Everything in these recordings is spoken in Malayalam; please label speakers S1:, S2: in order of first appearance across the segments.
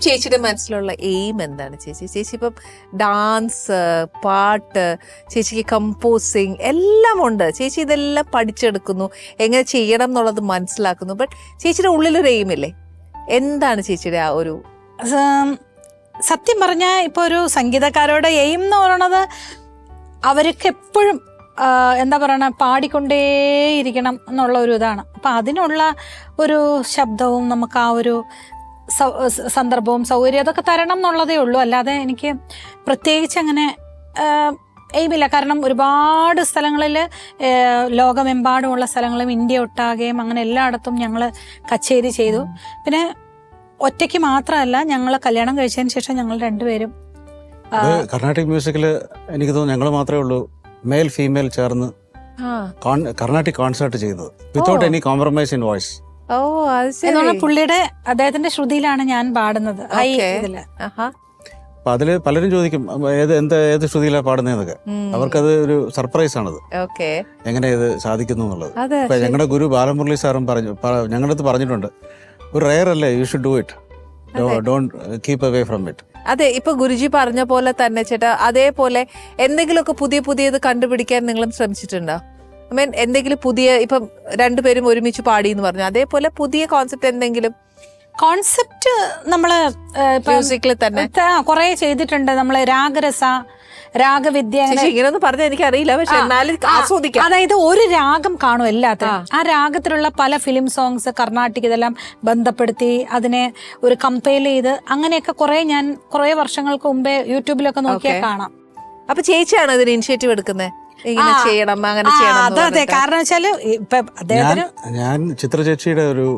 S1: ചേച്ചിയുടെ മനസ്സിലുള്ള എയിം എന്താണ് ചേച്ചി? ചേച്ചി ഇപ്പം ഡാൻസ്, പാട്ട്, ചേച്ചിക്ക് കമ്പോസിങ് എല്ലാം ഉണ്ട്. ചേച്ചി ഇതെല്ലാം പഠിച്ചെടുക്കുന്നു, എങ്ങനെ ചെയ്യണം എന്നുള്ളത് മനസ്സിലാക്കുന്നു. ബട്ട് ചേച്ചിയുടെ ഉള്ളിലൊരു എയിം ഇല്ലേ? എന്താണ് ചേച്ചിയുടെ ആ ഒരു?
S2: സത്യം പറഞ്ഞാൽ ഇപ്പോൾ ഒരു സംഗീതക്കാരുടെ എയിം എന്ന് പറയുന്നത് അവർക്ക് എപ്പോഴും എന്താ പറയണ പാടിക്കൊണ്ടേയിരിക്കണം എന്നുള്ള ഒരു ഇതാണ്. അപ്പം അതിനുള്ള ഒരു ശബ്ദവും നമുക്ക് ആ ഒരു സന്ദർഭവും സൗകര്യം അതൊക്കെ തരണം എന്നുള്ളതേ ഉള്ളൂ. അല്ലാതെ എനിക്ക് പ്രത്യേകിച്ച് അങ്ങനെ എയിമില്ല. കാരണം ഒരുപാട് സ്ഥലങ്ങളിൽ, ലോകമെമ്പാടുമുള്ള സ്ഥലങ്ങളും ഇന്ത്യ ഒട്ടാകെയും അങ്ങനെ എല്ലായിടത്തും ഞങ്ങൾ കച്ചേരി ചെയ്തു. പിന്നെ ഒറ്റയ്ക്ക് മാത്രമല്ല, ഞങ്ങൾ കല്യാണം കഴിച്ചതിന് ശേഷം ഞങ്ങൾ രണ്ടുപേരും
S3: കർണാട്ടിക് മ്യൂസിക്കിൽ എനിക്ക് തോന്നുന്നു ഞങ്ങൾ മാത്രമേ ഉള്ളൂ മെയിൽ ഫീമെയിൽ ചേർന്ന് കർണാട്ടിക് കോൺസേർട്ട് ചെയ്തത് without any compromise in voice.
S2: എന്നുള്ള പുള്ളിയുടെ അദ്ദേഹത്തിന്റെ ശ്രുതിയിലാണ് ഞാൻ പാടുന്നത്.
S3: അപ്പൊ അതില് പലരും ചോദിക്കും ഏത് ശ്രുതിയിലാണ് പാടുന്നതെന്നൊക്കെ. അവർക്കത് ഒരു സർപ്രൈസ് ആണത്, എങ്ങനെ ഇത് സാധിക്കുന്നു എന്നുള്ളത്. ഇപ്പൊ ഞങ്ങളുടെ ഗുരു ബാലമുരളി സാറും ഞങ്ങളുടെ അടുത്ത് പറഞ്ഞിട്ടുണ്ട്, ഒരു റെയർ അല്ലേ, you should do it, don't keep away from it.
S1: അതെ, ഇപ്പൊ ഗുരുജി പറഞ്ഞ പോലെ തന്നെ ചേട്ടാ, അതേപോലെ എന്തെങ്കിലുമൊക്കെ പുതിയത് കണ്ടുപിടിക്കാൻ നിങ്ങളും ശ്രമിച്ചിട്ടുണ്ടോ? ഐ മീൻ എന്തെങ്കിലും പുതിയ, ഇപ്പം രണ്ടുപേരും ഒരുമിച്ച് പാടി എന്ന് പറഞ്ഞു, അതേപോലെ പുതിയ കോൺസെപ്റ്റ് എന്തെങ്കിലും?
S2: കോൺസെപ്റ്റ് നമ്മള്
S1: മ്യൂസിക്കിൽ തന്നെ
S2: കുറെ ചെയ്തിട്ടുണ്ട്. നമ്മള് രാഗരസ, രാഗവിദ്യ,
S1: ഇങ്ങനെയൊന്നും പറഞ്ഞാൽ എനിക്ക് അറിയില്ല, പക്ഷെ എന്നാലും ആസ്വദിക്കാം.
S2: അതായത് ഒരു രാഗം കാണും എല്ലാത്തിനും. ആ രാഗത്തിലുള്ള പല ഫിലിം സോങ്സ് കർണാട്ടിക് ഇതെല്ലാം ബന്ധപ്പെടുത്തി അതിനെ ഒരു കമ്പയർ ചെയ്ത് അങ്ങനെയൊക്കെ ഞാൻ കുറെ വർഷങ്ങൾക്ക് മുമ്പേ യൂട്യൂബിലൊക്കെ നോക്കിയാൽ കാണാം.
S1: അപ്പൊ ചേച്ചിയാണ് ഇതിന് ഇനിഷ്യേറ്റീവ് എടുക്കുന്നത്, ഇങ്ങനെ ചെയ്യണം അങ്ങനെ ചെയ്യണം?
S2: അതെ, കാരണം വെച്ചാല് അദ്ദേഹത്തിന്
S3: ഞാൻ ചിത്ര ചേച്ചിയുടെ ഒരു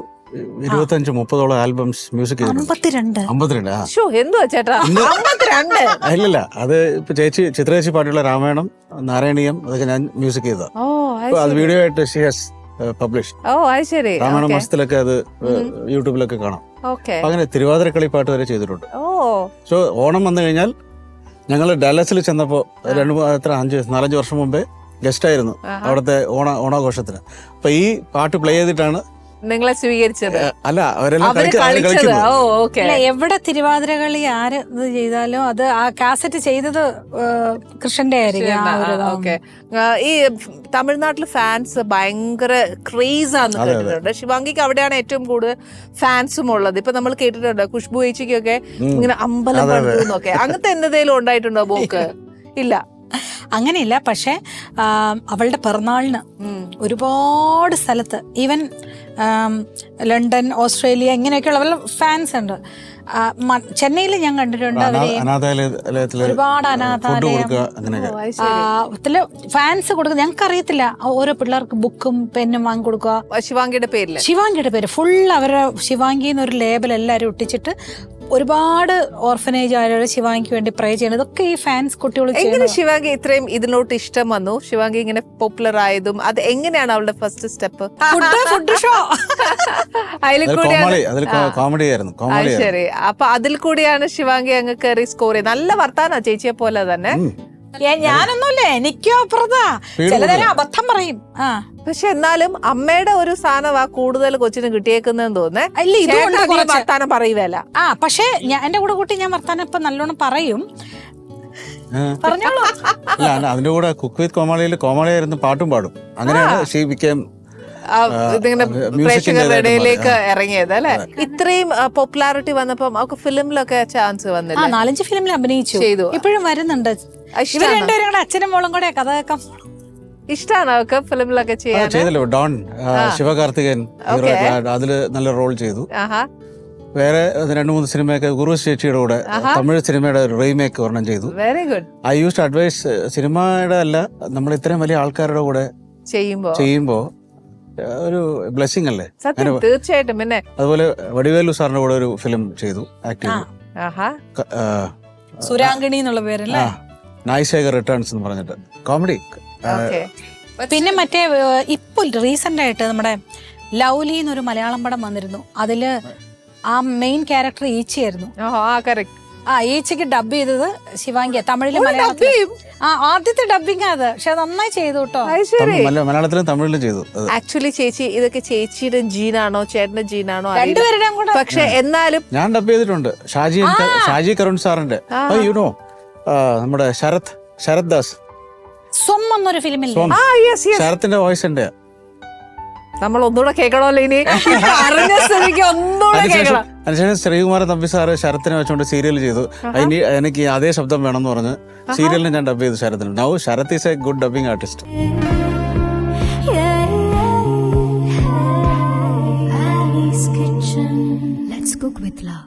S3: 25-30 ആൽബംസ് മ്യൂസിക് ചെയ്തിട്ടുണ്ട്. 52.
S1: എന്തുവാ ചേട്ടാ 52?
S3: ഇല്ലല്ല, അത് ഇപ്പൊ ചിത്ര ചേച്ചി പാട്ടുള്ള രാമായണം, നാരായണീയം അതൊക്കെ ഞാൻ മ്യൂസിക് ചെയ്തതാ. അത് വീഡിയോ ആയിട്ട് ഷീ ഹാസ് പബ്ലിഷ്. രാമായണ മാസത്തിലൊക്കെ അത് യൂട്യൂബിലൊക്കെ കാണാം. അങ്ങനെ തിരുവാതിരക്കളി പാട്ട് വരെ ചെയ്തിട്ടുണ്ട്. സോ ഓണം വന്നു കഴിഞ്ഞാൽ ഞങ്ങൾ ഡാലസിൽ ചെന്നപ്പോ 4-5 വർഷം മുമ്പേ ഗസ്റ്റ് ആയിരുന്നു അവിടുത്തെ ഓണാഘോഷത്തിന്. അപ്പൊ ഈ പാട്ട് പ്ലേ ചെയ്തിട്ടാണ്
S1: നിങ്ങളെ സ്വീകരിച്ചത്.
S3: അല്ല, അവരെല്ലാം
S2: എവിടെ തിരുവാതിരകളി ആര് ഇത് ചെയ്താലും അത് ആ കാസറ്റ് ചെയ്തത് കൃഷ്ണന്റെ ആയിരിക്കും.
S1: ഈ തമിഴ്നാട്ടില് ഫാൻസ് ഭയങ്കര ക്രേസ് ആണെന്ന് കേട്ടിട്ടുണ്ട്. ശിവാംഗിക്ക് അവിടെയാണ് ഏറ്റവും കൂടുതൽ ഫാൻസും ഉള്ളത്. ഇപ്പൊ നമ്മൾ കേട്ടിട്ടുണ്ട് ഖുഷ്ബു ചേച്ചിക്കൊക്കെ ഇങ്ങനെ അമ്പലം പണിന്നൊക്കെ. അങ്ങനത്തെ എന്തെങ്കിലും ഉണ്ടായിട്ടുണ്ടോ ബോക്ക്? ഇല്ല,
S2: അങ്ങനെയില്ല. പക്ഷെ അവളുടെ പിറന്നാളിന് ഒരുപാട് സ്ഥലത്ത്, ഈവൻ ലണ്ടൻ, ഓസ്ട്രേലിയ ഇങ്ങനെയൊക്കെയുള്ള ഫാൻസ് ഉണ്ട്. ചെന്നൈയിൽ ഞാൻ കണ്ടിട്ടുണ്ട് ഒരുപാട് അനാഥാലയത്തില് ഫാൻസ് കൊടുക്കുക. ഞങ്ങൾക്ക് അറിയത്തില്ല, ഓരോ പിള്ളേർക്ക് ബുക്കും പെന്നും വാങ്ങി കൊടുക്കുക.
S1: ശിവാംഗിയുടെ
S2: പേര് ഫുൾ അവരുടെ ശിവാംഗി എന്നൊരു ലേബൽ എല്ലാവരും ഒട്ടിച്ചിട്ട് ഒരുപാട് ഓർഫനേജ് ആളുകൾ ശിവാംഗിക്ക് വേണ്ടി പ്രേ ചെയ്യണം. ഇതൊക്കെ ഈ ഫാൻസ് കുട്ടികൾ.
S1: എങ്ങനെ ശിവാംഗി ഇത്രയും ഇതിലോട്ട് ഇഷ്ടം വന്നു? ശിവാംഗി ഇങ്ങനെ പോപ്പുലർ ആയതും അത് എങ്ങനെയാണ് അവളുടെ ഫസ്റ്റ് സ്റ്റെപ്പ്?
S2: ഫുഡ് ഷോ
S1: ശരി, അപ്പൊ അതിൽ കൂടിയാണ് ശിവാംഗി അങ്ങ് കയറി സ്കോർ ചെയ്ത്. നല്ല വർത്താനാ ചേച്ചിയെ പോലെ തന്നെ.
S2: ഞാനൊന്നുമില്ല, എനിക്കോ അപ്പുറത്താ ചിലതരം അബദ്ധം പറയും.
S1: പക്ഷെ എന്നാലും അമ്മയുടെ ഒരു സ്ഥാനമാ കൂടുതൽ കൊച്ചിന് കിട്ടിയേക്കുന്നതെന്ന് തോന്നുന്നേ. വർത്താനം പറയുവല്ല.
S2: പക്ഷെ എന്റെ കൂടെ കൂട്ടി ഞാൻ വർത്താനം ഇപ്പൊ നല്ലോണം പറയും. പറഞ്ഞോളൂ.
S3: അതിന്റെ കൂടെ കുക്ക് വിത്ത് കോമാളിയിൽ കോമാളിയായിരുന്നു, പാട്ടും പാടും. അങ്ങനെയാണ് ഷീ ബിക്കേം
S1: പ്രേക്ഷകരുടെ ഇടയിലേക്ക് ഇറങ്ങിയത് അല്ലെ? ഇത്രയും പോപ്പുലാരിറ്റി വന്നപ്പം അവർക്ക് ഫിലിമിലൊക്കെ ചാൻസ് വന്നില്ല?
S2: 4-5 ഫിലിമിൽ അഭിനയിച്ചു, ചെയ്തു, ഇപ്പോഴും വരുന്നുണ്ട്. അച്ഛനും മോളും കൂടെ കഥ കേൾക്കാം.
S1: ഇഷ്ടമാണ് അവർക്ക് ഫിലിമിലൊക്കെ
S3: ചെയ്തല്ലോ. ഡോൺ, ശിവകാർത്തികൻ അതില് നല്ല റോൾ ചെയ്തു. വേറെ 2-3 സിനിമയൊക്കെ ഉർവശി ചേച്ചിയുടെ കൂടെ തമിഴ് സിനിമയുടെ റീമേക്ക് ഒരെണ്ണം ചെയ്തു.
S1: Very good.
S3: I use to advise, സിനിമയുടെ അല്ല, നമ്മൾ ഇത്രയും വലിയ ആൾക്കാരുടെ കൂടെ ചെയ്യുമ്പോ ഒരു ബ്ലെസ്സിംഗ് അല്ലേ?
S1: തീർച്ചയായിട്ടും. പിന്നെ
S3: അതുപോലെ വടിവേലു സാറിന്റെ കൂടെ ഒരു ഫിലിം ചെയ്തു, ആക്ട് ചെയ്തു.
S2: സുരാംഗിണി എന്നുള്ള പേരല്ലേ?
S3: നായ്ശേഖർ റിട്ടേൺസ് എന്ന് പറഞ്ഞിട്ട് കോമഡി.
S2: പിന്നെ മറ്റേ ഇപ്പോൾ റീസെന്റ് ആയിട്ട് നമ്മുടെ ലൗലി എന്നൊരു മലയാളം പടം വന്നിരുന്നു. അതില് ആ മെയിൻ ക്യാരക്ടർ ഈച്ചയായിരുന്നു. ഈച്ചയ്ക്ക് ഡബ് ചെയ്തത് ശിവാംഗിയ, തമിഴിലും മലയാളത്തിലും. ആദ്യത്തെ ഡബിങ് അത്, പക്ഷെ അത് നന്നായി ചെയ്തു കേട്ടോ.
S3: മലയാളത്തിലും തമിഴിലും ചെയ്തു.
S1: ആക്ച്വലി ചേച്ചി ഇതൊക്കെ ചേച്ചിയുടെ ജീനാണോ ചേട്ടന്റെ ജീനാണോ
S2: രണ്ടുപേരുടെയും കൂടെ.
S1: പക്ഷെ എന്നാലും
S3: ഞാൻ ഡബ് ചെയ്തിട്ടുണ്ട്. ഷാജി കരുൺ സാറിന്റെ യുനോ നമ്മുടെ ശരത് ദാസ്
S2: സ്വം എന്നൊരു ഫിലിമില്ലേ,
S3: ശരത്തിന്റെ വോയിസ് ഉണ്ട്.
S1: നമ്മൾ ഒന്നുകൂടെ കേൾക്കണമല്ലോ ഇനി. അറിഞ്ഞ സ്ഥിതിക്ക് ഒന്നുകൂടെ കേൾക്കണം.
S3: അതിനുശേഷം ശ്രീകുമാരൻ തമ്പി സാറ് ശരത്തിനെ വെച്ചുകൊണ്ട് സീരിയൽ ചെയ്തു. എനിക്ക് അതേ ശബ്ദം വേണം എന്ന് പറഞ്ഞ് സീരിയലിന് ഞാൻ ഡബ് ചെയ്തു ശരത്തിന്. Now Sarath is a good dubbing artist.
S4: Ali's Kitchen. Let's cook with love.